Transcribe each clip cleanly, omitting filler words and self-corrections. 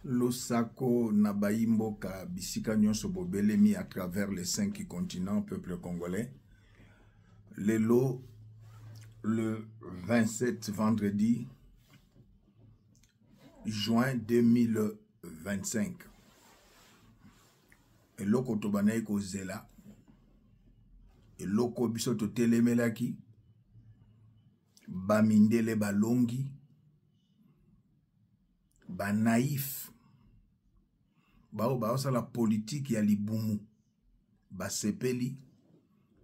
Losako Nabaimboka Bisika Nyonso Bobelemi à travers les 5 continents, peuple congolais. Lelo, le 27 vendredi juin 2025. Et loko tobanaye ko zela. Et loko biso to telemelaki. Bamindele balongi. Ba naïf. Ba la politique ya libumu. Ba sepeli.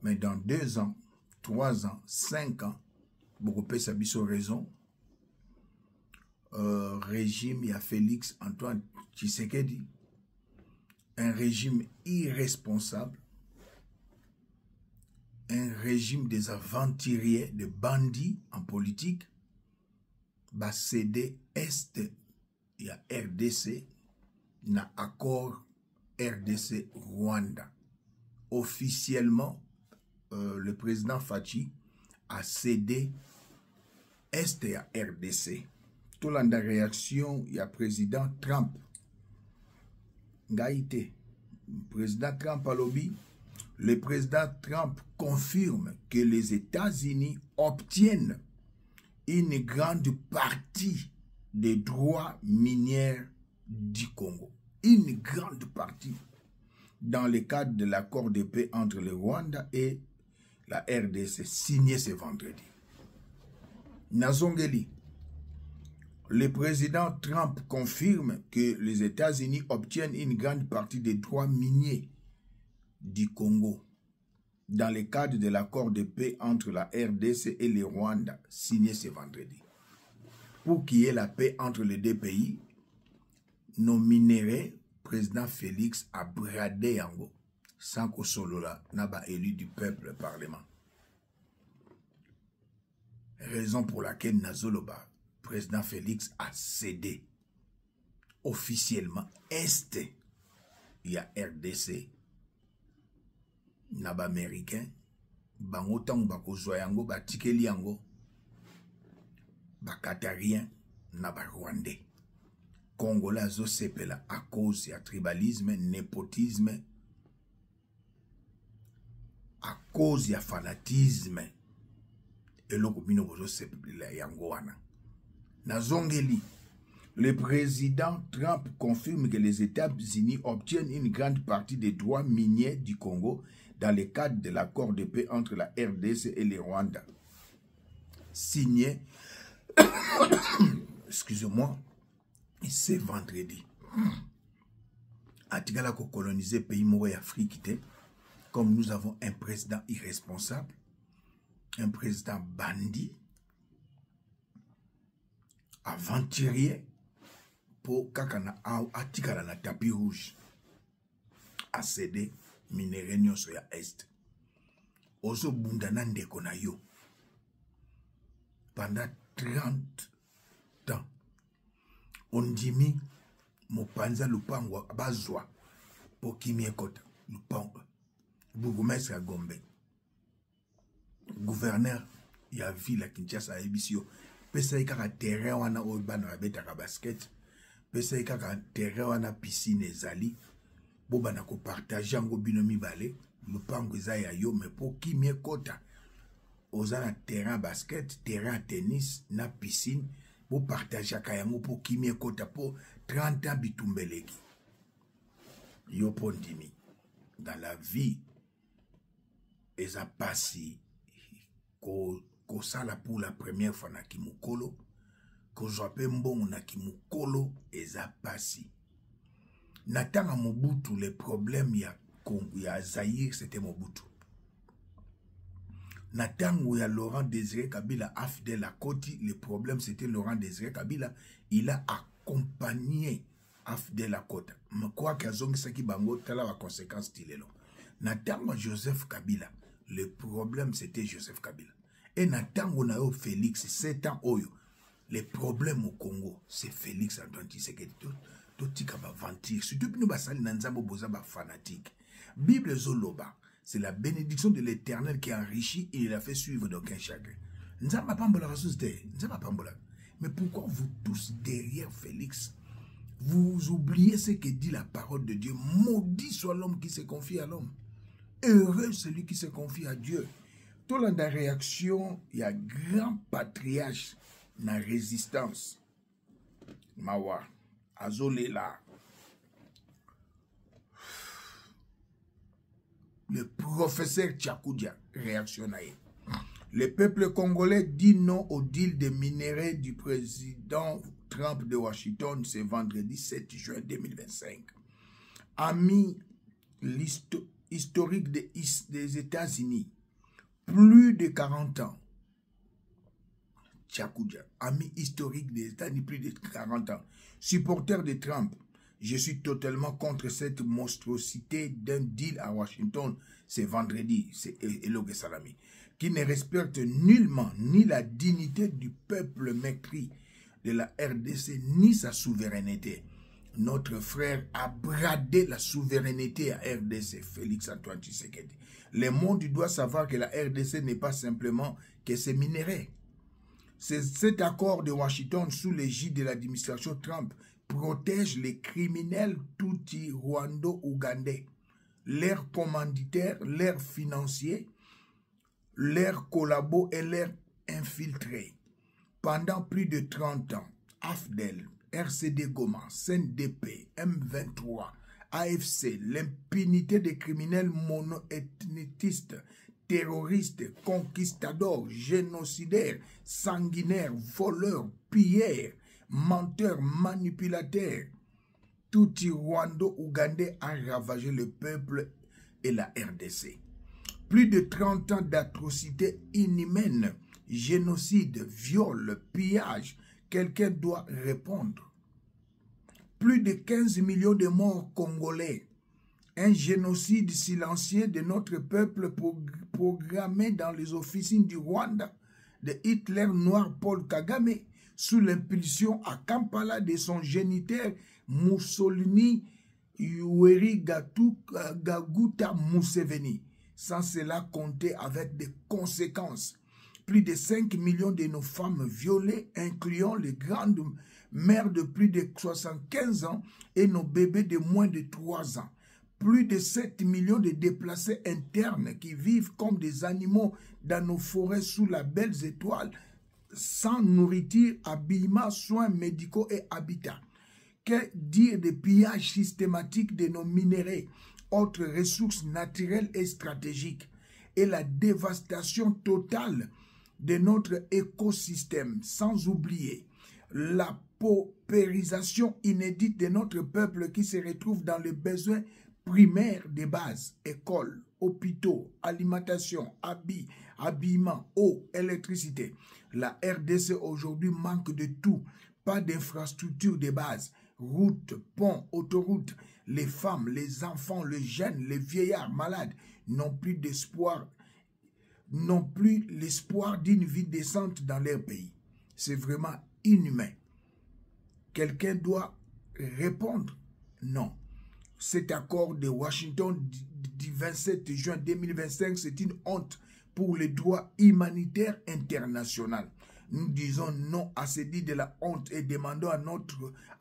Mais dans 2 ans, 3 ans, 5 ans, beaucoup de gens ont raison. Régime, il y a Félix Antoine Tshisekedi. Un régime irresponsable. Un régime des aventuriers, des bandits en politique. Va céder Est, il y a RDC, na accord RDC-Rwanda. Officiellement, le président Fachi a cédé Est et à RDC. Tout la réaction, il y a président Trump. Gaïté. Président Trump a lobby. Le président Trump confirme que les États-Unis obtiennent une grande partie des droits miniers du Congo. Une grande partie. Dans le cadre de l'accord de paix entre le Rwanda et la RDC, signé ce vendredi. Nazongeli, le président Trump confirme que les États-Unis obtiennent une grande partie des droits miniers du Congo dans le cadre de l'accord de paix entre la RDC et le Rwanda, signé ce vendredi. Pour qu'il y ait la paix entre les 2 pays, nos minéraux, président Félix a bradé yango sans que Solola n'a pas élu du peuple parlement. Raison pour laquelle Nazoloba, président Félix a cédé officiellement Est. Il y a RDC, Naba américain, bango tang bako zoyango, ba tikeli yango, ba qatarien, Naba rwandais. Congolais zo sepela à cause du tribalisme, népotisme, à cause du fanatisme. Et le communauté bozo sepela yangoana. Nazongeli, le président Trump confirme que les États-Unis obtiennent une grande partie des droits miniers du Congo dans le cadre de l'accord de paix entre la RDC et le Rwanda. Signé, excusez-moi, c'est vendredi. Atigala ko coloniser pays moué Afrique, comme nous avons un président irresponsable, un président bandit, aventurier, pour kakana atigala na tapis rouge, a cédé minéraux sur ya Est. Ozo bundana ndeko na yo. Pendant 30 ans. On dit Mopanza Lupango Bazwa pour Kimie Kota Lupango Bourgmestre à Gombe gouverneur il y a ville à Kinshasa Ebisio pesa ikaka terrain wana obana beta ka basket pesa ikaka terrain wana piscine ezali bobana ko partager ngo binomi balé Lupango ezaya yo mais pour Kimie Kota ozana terrain basket terrain tennis na piscine pour partager à Kayango pour Kimie Kota pour 30 ans bitumbeleki. Yo pondimi. Dans la vie, eza passi ko sala pour la première fois na kimukolo, ko joape mbongo na kimukolo eza passi. Natanga Mobutu, les problèmes ya Zaïre, c'était Mobutu. Natango ya Laurent Désiré Kabila a fidèle à Koti, le problème c'était Laurent Désiré Kabila, il a accompagné Afdel à Kota. Mais quoi qu'il y ait qui bango, tala la conséquence tilelo. Natango Joseph Kabila, le problème c'était Joseph Kabila. Et Natango Nao Félix, 7 ans oyo, les problèmes au Congo, c'est Félix Antoine Tshisekedi. Tout tika ba ventir, surtout nous basali nanzambo boza ba fanatique. Bible Zoloba. C'est la bénédiction de l'Éternel qui enrichit et il a fait suivre d'aucun chagrin. Mais pourquoi vous tous derrière Félix Vous oubliez ce que dit la parole de Dieu. Maudit soit l'homme qui se confie à l'homme. Heureux celui qui se confie à Dieu. Tout la réaction, il y a grand patriarche na résistance. Mawa, azolé là. Le professeur Tchakoudia réactionnaire. Le peuple congolais dit non au deal de minerais du président Trump de Washington ce vendredi 7 juin 2025. Ami historique des États-Unis, plus de 40 ans. Tchakoudia, ami historique des États-Unis, plus de 40 ans. Supporter de Trump. Je suis totalement contre cette monstruosité d'un deal à Washington ce vendredi, c'est Eloge Salami, qui ne respecte nullement ni la dignité du peuple meurtri de la RDC, ni sa souveraineté. Notre frère a bradé la souveraineté à RDC, Félix Antoine Tshisekedi. Le monde doit savoir que la RDC n'est pas simplement que ses minéraux. Cet accord de Washington sous l'égide de l'administration Trump protège les criminels Tutsi, Rwando-Ougandais, leurs commanditaires, leurs financiers, leurs collabos et leurs infiltrés. Pendant plus de 30 ans, AFDEL, RCD Goma, CNDP, M23, AFC, l'impunité des criminels mono-ethnicistes, terroristes, conquistadors, génocidaires, sanguinaires, voleurs, pilleurs, menteurs, manipulateurs, tout Rwando-Ougandais a ravagé le peuple et la RDC. Plus de 30 ans d'atrocités inhumaines, génocide, viol, pillage, quelqu'un doit répondre. Plus de 15 millions de morts congolais, un génocide silencieux de notre peuple programmé dans les officines du Rwanda, de Hitler noir Paul Kagame, sous l'impulsion à Kampala de son géniteur Mussolini Yoweri Kaguta Museveni. Sans cela compter avec des conséquences. Plus de 5 millions de nos femmes violées, incluant les grandes mères de plus de 75 ans et nos bébés de moins de 3 ans. Plus de 7 millions de déplacés internes qui vivent comme des animaux dans nos forêts sous la belle étoile, sans nourriture, habillement, soins médicaux et habitat. Que dire des pillages systématiques de nos minéraux, autres ressources naturelles et stratégiques, et la dévastation totale de notre écosystème, sans oublier la paupérisation inédite de notre peuple qui se retrouve dans les besoins primaires des bases, écoles, hôpitaux, alimentation, habillement, eau, électricité. La RDC aujourd'hui manque de tout, pas d'infrastructures de base, routes, ponts, autoroutes. Les femmes, les enfants, les jeunes, les vieillards malades n'ont plus d'espoir, n'ont plus l'espoir d'une vie décente dans leur pays. C'est vraiment inhumain. Quelqu'un doit répondre? Non. Cet accord de Washington du 27 juin 2025, c'est une honte pour les droits humanitaires internationaux. Nous disons non à ce dit de la honte et demandons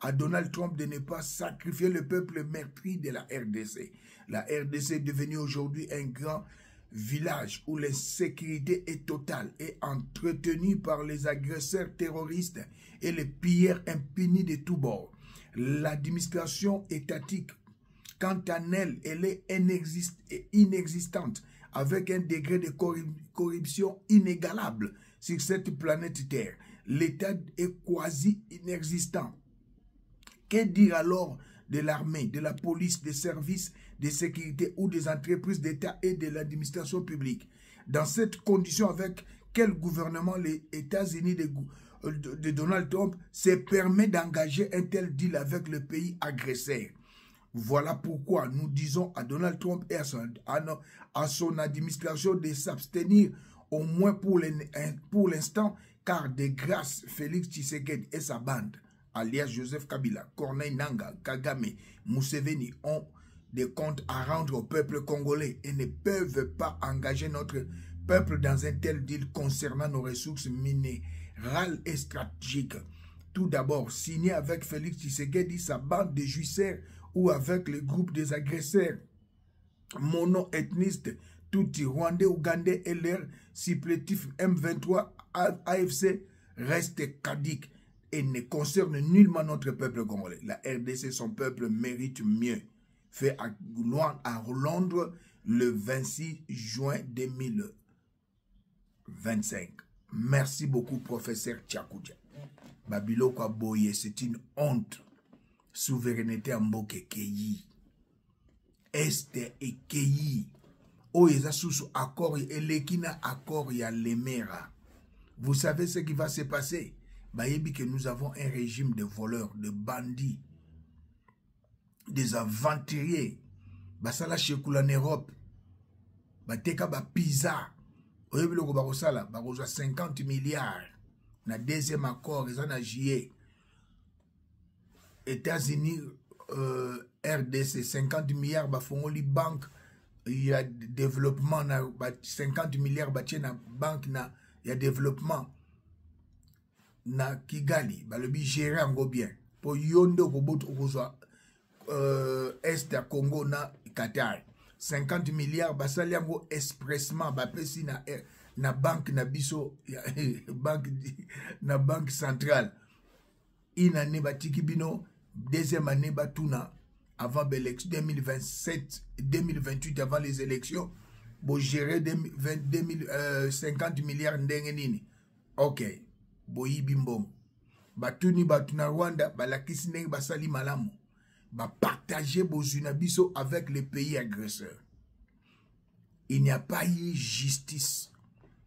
à Donald Trump de ne pas sacrifier le peuple meurtri de la RDC. La RDC est devenue aujourd'hui un grand village où l'insécurité est totale et entretenue par les agresseurs terroristes et les pilleurs impunis de tous bords. L'administration étatique, quant à elle, elle est inexistante, avec un degré de corruption inégalable sur cette planète Terre. L'État est quasi inexistant. Que dire alors de l'armée, de la police, des services de sécurité ou des entreprises d'État et de l'administration publique? Dans cette condition, avec quel gouvernement les États-Unis de Donald Trump se permet d'engager un tel deal avec le pays agresseur? Voilà pourquoi nous disons à Donald Trump et à son administration de s'abstenir au moins pour l'instant, car de grâce, Félix Tshisekedi et sa bande, alias Joseph Kabila, Corneille Nangaa, Kagame, Museveni, ont des comptes à rendre au peuple congolais et ne peuvent pas engager notre peuple dans un tel deal concernant nos ressources minérales et stratégiques. tout d'abord signé avec Félix Tshisekedi sa bande de jouisseurs ou avec le groupe des agresseurs mono-ethnistes Tutsi, Rwandais, Ougandais et leur supplétif M23 AFC reste caduque et ne concerne nullement notre peuple congolais. La RDC, son peuple, mérite mieux. Fait à Londres le 26 juin 2025. Merci beaucoup, professeur Tchakoudia. Babilo Kwaboye, c'est une honte. Souveraineté en Mboke Keyi. Est et Keyi. Oeza sous accord et lekina accord ya Lemera. Vous savez ce qui va se passer? Bayebi que nous avons un régime de voleurs, de bandits, des aventuriers. Basala chekoula en Europe. Bateka ba pizza. Oyebi loko bakosala, bakozwa 50 milliards. Na deuxième accord, ils en a juillet. États-Unis, RDC, 50 milliards, bafongoli banque. Il y a développement, 50 milliards, na banque, il y a développement. Na Kigali, le gérer en bien. Pour yondo, Est à Congo, na Qatar. 50 milliards, basaliango expressement, bapesi na banque, na biso, na banque centrale. Une année, batiki bino, deuxième année, batuna. Avant 2028, avant les élections, vous gérez 50 milliards d'engenini. Ok. Boyi bimbom. Batuni batuna Rwanda, balakisine basali malamu. Ba partager bozunabiso avec les pays agresseurs. Il n'y a pas eu justice.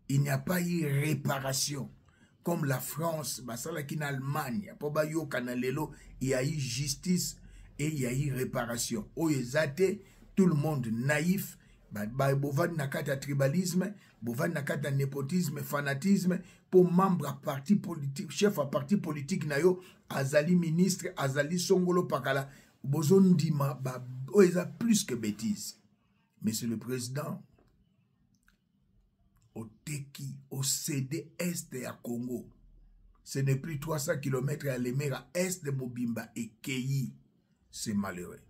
Il n'y a pas eu réparation. Comme la France, basala en Allemagne, poba yo kanalelo, il y a eu justice. Et il y a eu réparation. Oyezate, tout le monde naïf, bovan nakata tribalisme, bovan nakata népotisme, fanatisme, pour membre à parti politique, chef à parti politique nayo, azali ministre, azali songolo pakala, bozon dima, oyeza plus que bêtise. Monsieur le Président, au Teki, au CD Est à Congo, ce n'est plus 300 km à Lemera, Est de Mobimba et Keyi. C'est malheureux.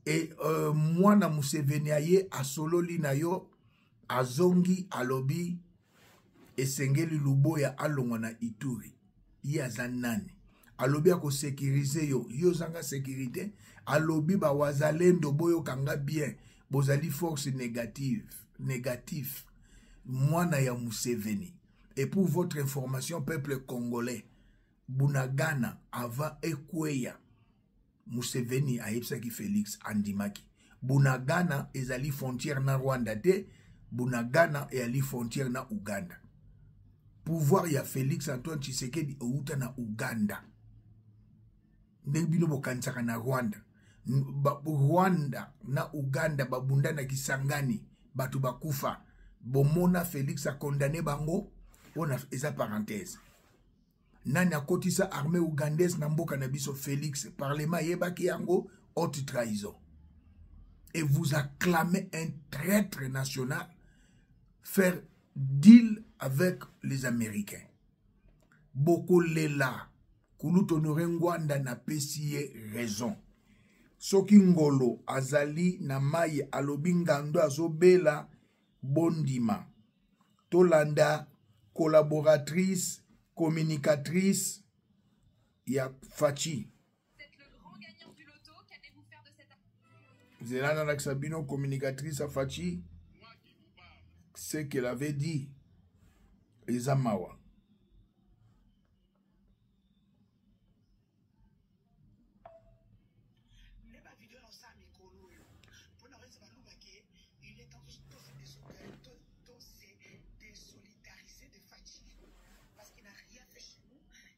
Et moi, na Museveni aye a solo linayo, a zongi, a lobi, et sengeli luboya alongwa na Ituri. Ya zanani. A lobi a ko sécuriser yo. Yo zanga sécurité. A lobi ba wazalendo boyo kanga bien. Bozali force négative. Négatif. Moi na ya Museveni. Et pour votre information, peuple congolais, Bunagana avant Ekweya, Museveni a Epsaki Félix Andimaki. Bunagana ezali frontière na Rwanda te, Bunagana ezali frontière na Uganda. Pouvoir ya Félix Antoine Tshisekedi outa na Uganda. Ndebino bokansaka na Rwanda. Rwanda na Uganda babunda na Kisangani, batu bakufa. Bomona Félix a condamné bango, on a esa parenthèse. Nani akotisa armée ougandaise na mboka na biso Félix parlement yebaki yango haute trahison. Et vous acclamez un traître national faire deal avec les Américains. Boko lela kulutonore ngwanda na pesie raison. Soki ngolo azali na maye alobi ngando azobela bondima. Tolanda collaboratrice communicatrice ya Fachi. Vous êtes le grand gagnant du loto. Qu'allez-vous faire de cette année? Zelana Laksabino, communicatrice à Fachi. Ce qu'elle avait dit. Ezamawa.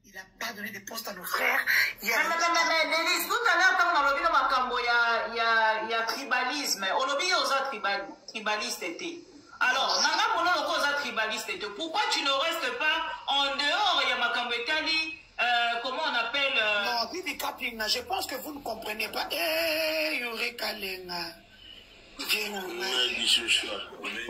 Il n'a pas donné de poste à nos frères. Mais Denise, tout à l'heure, quand on a lobby dans Makambo, il y a tribalisme. On lobby aux tribaliste était. Alors, Nanga Mono aux tribaliste était. Pourquoi tu ne restes pas en dehors? Il y a Makambo Etali, comment on appelle Non, Bibi Kaplinga, je pense que vous ne comprenez pas. Eh, Yuri Kalenga. Donc,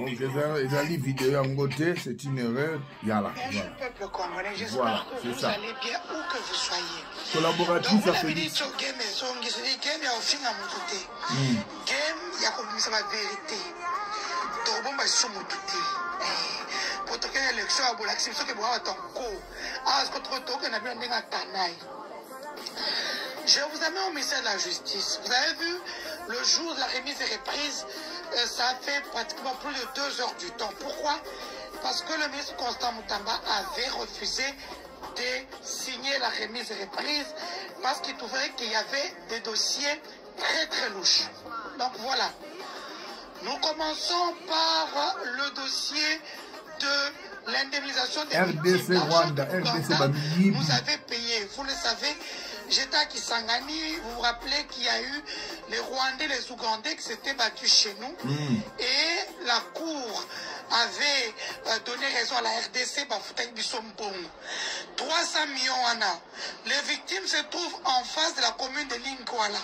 les amis vidéo en côté, c'est une erreur. Yala. Bonjour peuple congolais, j'espère Voilà, que vous allez bien où que vous soyez. Collaboratrice Donc, vous à l'avez dit Félix. sur Game et Zongi, c'est Game, il y a aussi dans mon côté. Game, il y a comme ça la vérité. Donc, bon, bah, sur mon côté. Pour que l'élection à Boulaxi, ce que vous avez en cours. Ah, ce que vous avez en Tanaï. Je vous amène au ministère de la Justice. Vous avez vu, le jour de la remise et reprise, ça a fait pratiquement plus de 2 heures du temps. Pourquoi? Parce que le ministre Constant Moutamba avait refusé de signer la remise et reprise parce qu'il trouvait qu'il y avait des dossiers très très louches. Donc voilà. Nous commençons par le dossier de l'indemnisation des RDC Rwanda, RDC Bamiyibi. Vous avez payé, vous le savez. J'étais à Kisangani, vous vous rappelez qu'il y a eu les Rwandais, les Ougandais qui s'étaient battus chez nous. Et la Cour avait donné raison à la RDC, 300 millions Anna. Les victimes se trouvent en face de la commune de Lingwala.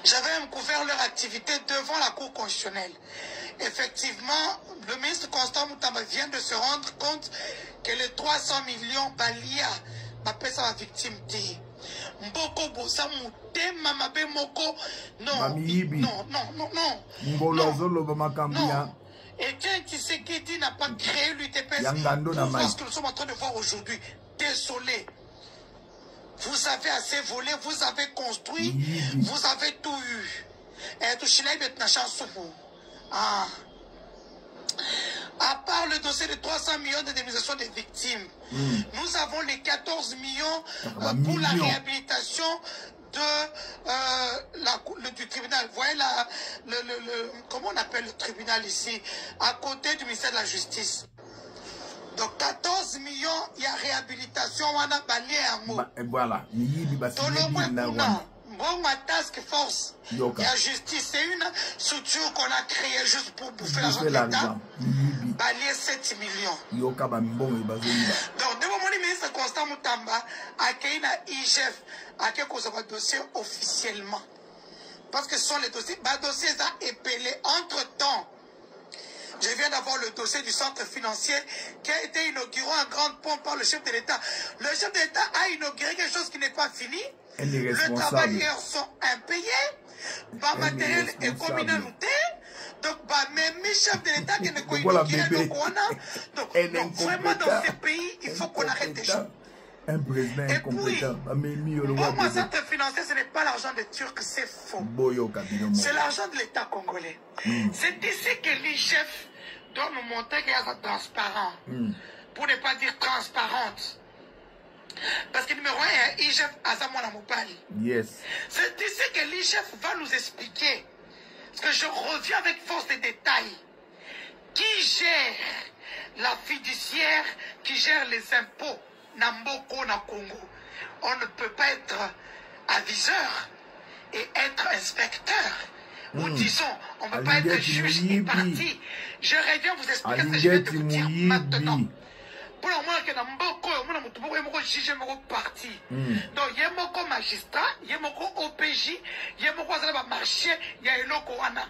J'avais même couvert leur activité devant la Cour constitutionnelle. Effectivement, le ministre Constant Moutamba vient de se rendre compte que les 300 millions balia m'appelle ça la victime T. Mboko bosa mutema mabe moko. Non, non. Etienne Tshisekedi n'a pas créé l'UTPS pour ce que nous sommes en train de voir aujourd'hui. Désolé. Vous avez assez volé, vous avez construit, vous avez tout eu. Et tout Chine est une chance pour vous. Ah. À part le dossier de 300 millions d'indemnisation des victimes, nous avons les 14 millions pour la réhabilitation de du tribunal. Vous voyez comment on appelle le tribunal ici, à côté du ministère de la Justice. Donc 14 millions, il y a réhabilitation, on a balayé un mot. Voilà. Bon, ma task force, il y a justice, c'est une structure qu'on a créée juste pour bouffer l'argent de l'État. Balayer 7 millions. Donc, de mon ministre Constant Moutamba a accueilli la IGF à quelques dossiers officiellement. Parce que ce sont les dossiers, dossiers à épeler. Entre-temps, je viens d'avoir le dossier du centre financier qui a été inauguré en grande pompe par le chef de l'État. Le chef de l'État a inauguré quelque chose qui n'est pas fini. Les travailleurs sont impayés. Le matériel est communauté. Donc, même les chefs de l'État qui ne connaissent pas. Donc, vraiment, dans ces pays, il faut qu'on arrête des choses. Un président incompétent. Moi, centre financier, ce n'est pas l'argent des Turcs, c'est faux. C'est l'argent de l'État congolais. C'est ici que l'IGF doit nous montrer qu'il y a ça transparent. Pour ne pas dire transparente. Parce que numéro 1, il y a IGF Azamona Mopali. Yes. C'est ici que l'IGF va nous expliquer. Parce que je reviens avec force de détails. Qui gère la fiduciaire, qui gère les impôts Namboko na Congo. On ne peut pas être aviseur et être inspecteur. Ou disons, on ne peut pas être juge et parti. Je reviens vous expliquer ce que je vais te dire maintenant. Pour le moment, que Namboko, on a juge parti. Donc, il y a un magistrat, il y a un OPJ, il y a un marché, il y a un Lokoana.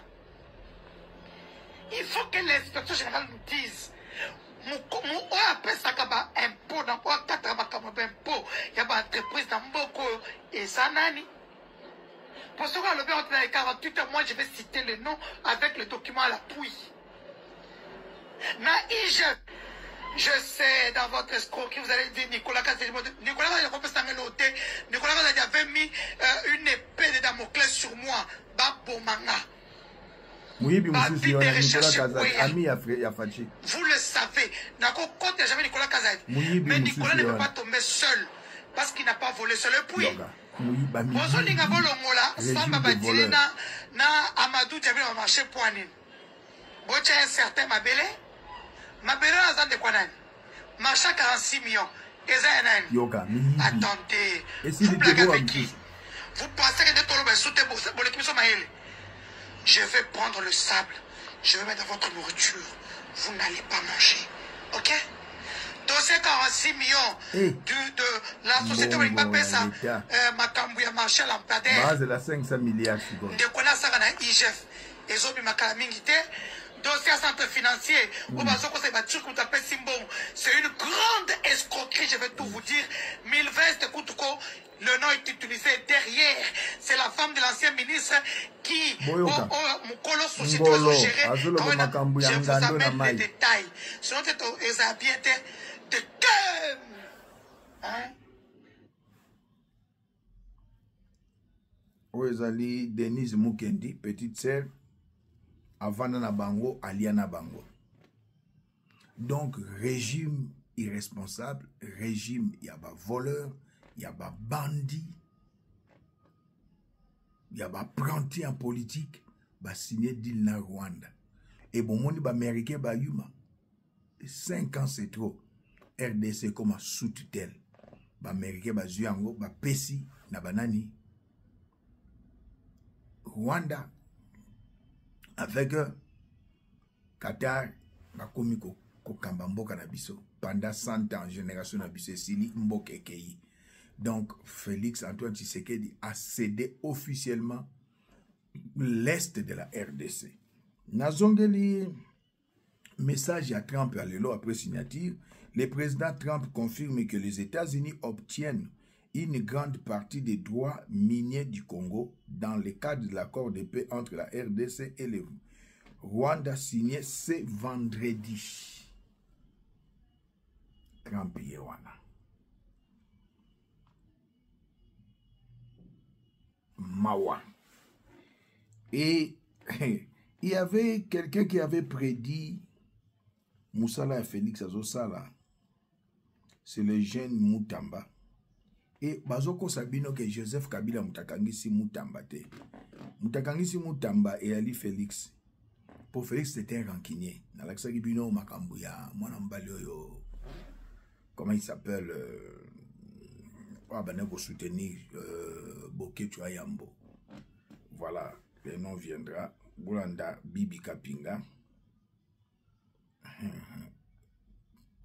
Il faut que l'inspection générale nous dise. Il y a une entreprise dans Mboko et Zanani. Pour ce qu'on a levé entre les 48 heures, moi je vais citer le nom avec le document à l'appui. Je sais, dans votre escroquerie, vous allez dire Nicolas Kazadi. Nicolas avait mis une épée de Damoclès sur moi. Babomanga. Oui, puis Nicolas Kazadi, ami Yafachi. Vous le savez. N'a jamais Nicolas Kazadi. Mais Nicolas ne peut pas tomber seul. Parce qu'il n'a pas volé seul. Et puis, Bozolinga Bolongola, Samba Badile na Amadou Djabé au marché Poanine. Bocha un certain Mabele. Mabele n'a pas de quoi nan. Marché 46 millions. Attendez. Vous blaguez avec qui? Vous pensez que des tolobes sautent pour l'équipe Somaël? Je vais prendre le sable, je vais mettre dans votre nourriture. Vous n'allez pas manger. Ok? Dossier 46 millions de la société où il m'a fait ça. Macambouya marché à lampadaire. Base de la 500 milliards. De quoi ça va IGF. ezobi makala mingi te. Dossier centre financier, c'est une grande escroquerie, je vais tout vous dire. Milvest Koutouko, le nom est utilisé derrière. C'est la femme de l'ancien ministre qui, Moukolo Société, je vous amène les détails. Sinon, ils ont bien été de thème. Hein? Oezali Denise Mukendi, petite sœur. Avana na bango, aliana bango. Donc, régime irresponsable, régime, il y a pas voleur, il y a pas bandit, il y a pas apprenti en politique, bah signé deal na Rwanda. Et bon, mon ba américain ba yuma. 5 ans c'est trop. RDC comme sous tutelle. Ba américain ba zuyango, ba pesi na banani. Rwanda avec Qatar, bakomi ko kambamboka na biso pendant 100 ans, génération na biso sili mboke kei. Donc Félix Antoine Tshisekedi a cédé officiellement l'est de la RDC. Nazongeli message à Trump à l'élo après signature, le président Trump confirme que les États-Unis obtiennent une grande partie des droits miniers du Congo dans le cadre de l'accord de paix entre la RDC et le Rwanda signé ce vendredi. Trump Yewana. Mawa. Et il y avait quelqu'un qui avait prédit Moussala et Félix Azosala. C'est le jeune Moutamba. Et bazoko sabino que Joseph Kabila mutakangisi Moutamba te. Mutakangisi Moutamba et Ali Félix. Pour Félix c'était un rancunier. Nalaksa Gibino Makambuya, Mwanambalio, comment il s'appelle, Abaneko soutenir Boké Chouayambo. Voilà, le nom viendra. Boulanda Bibi Kapinga.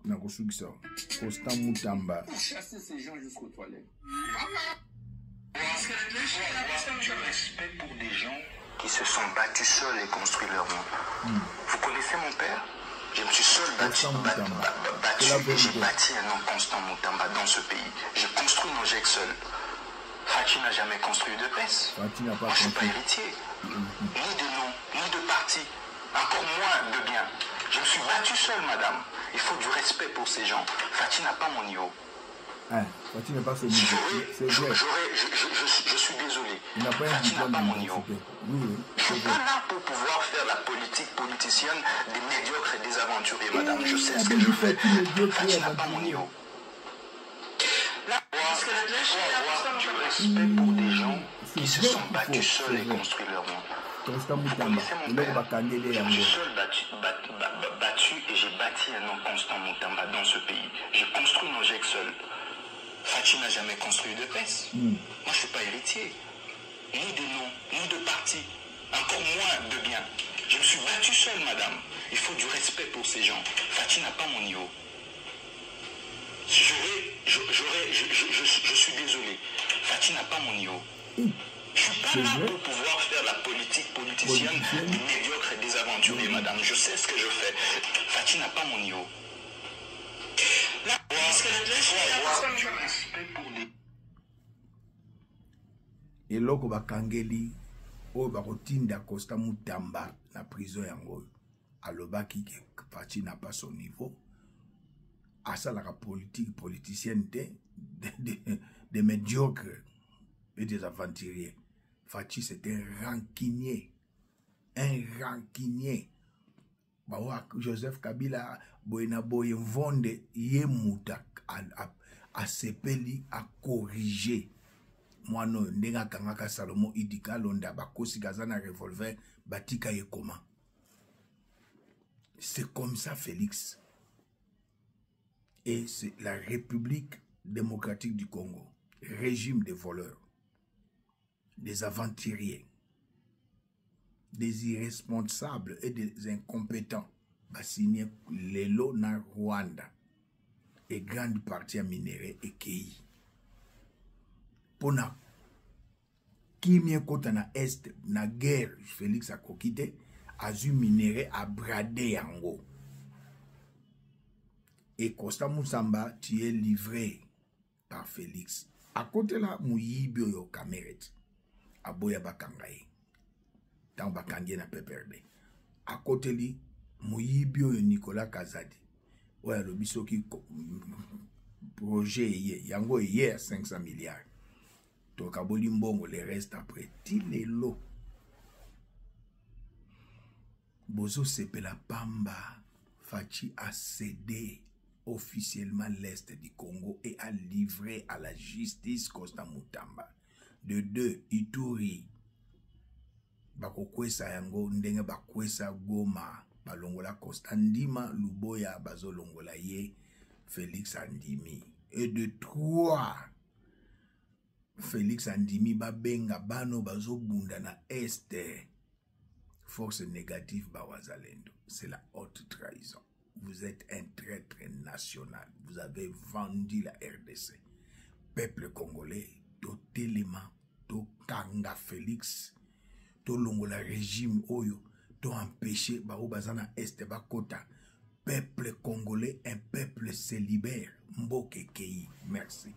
Constant Moutamba. Chasser ces gens jusqu'aux toilettes. Du respect pour des gens qui se sont battus seuls et construit leur monde. Vous connaissez mon père? Je me suis seul battu et j'ai bâti un nom Constant Moutamba dans ce pays. J'ai construit mon GEC seul. Fachi n'a jamais construit de PES. Moi, je ne suis pas héritier. Ni de nom, ni de parti. Encore moins de biens. Je me suis battu seul, madame. Il faut du respect pour ces gens. Fachi n'a pas mon niveau. Fachi n'a pas son niveau. Je suis désolé. Fachi n'a pas mon niveau. Je ne suis pas là pour pouvoir faire la politique politicienne des médiocres et des aventuriers, madame. Je sais ce que je fais. Fachi n'a pas mon niveau. Du respect pour des gens qui se sont battus seuls et construit leur monde. Vous connaissez mon père? Je me suis seul battu et j'ai bâti un nom Constant Moutamba dans ce pays. J'ai construit mon GEC seul. Fachi n'a jamais construit de PES. Moi, je ne suis pas héritier. Ni de nom, ni de parti. Encore moins de biens. Je me suis battu seul, madame. Il faut du respect pour ces gens. Fachi n'a pas mon niveau. Je suis désolé. Fachi n'a pas mon niveau. Je ne suis pas là pour pouvoir faire la politique politicienne des médiocres et des aventuriers, madame. Je sais ce que je fais. Fachi n'a pas mon niveau. Et loko bakangeli o bakotinda Constant Moutamba na prison yango alobaki que Fachi n'a pas son niveau. À ça la politique politicienne des médiocres et des aventuriers. Fachi c'est un rancunier. Un rancunier. Bawa Joseph Kabila boyena boye vonde yemuta a sepeli a corriger. Moi no ndenga kangaka Salomon Idika londa bakosi kazana revolver batika ye comment. C'est comme ça Félix. Et c'est la République démocratique du Congo. Régime des voleurs, des aventuriers, des irresponsables et des incompétents. Va signer Lelo na Rwanda et grande partie à minéraux et Kei. Pona kimia kota na est na guerre Félix a kokite azu minéré a bradé yango et Costa Moussamba tu es livré par Félix à côté là muyibi oyo Kameret aboya bakangaye tant bakangie na PPRD à côté li muyibi oyo Nicolas Kazadi oya lobiso ki projet yango hier 500 milliards to kaboli mbongo le reste après tilelo bozo sepela pamba Fachi a cédé officiellement l'Est du Congo et a livré à la justice Costa Mutamba. De deux, Ituri. Bako kwesa yango ndenge bakwesa Goma. Balongola Costa Ndima, Luboya, Bazo Longola ye, Félix Andimi. Et de trois, Félix Andimi babenga bano Bazo Bunda na Est. Force négative Bawazalendo. C'est la haute trahison. Vous êtes un traître national. Vous avez vendu la RDC. Peuple congolais, to Téléma, to Kanga Félix, to Longola régime Oyo, to empêcher Baobazana Est Bakota. Peuple congolais, un peuple se libère. Mboke Kei. Merci.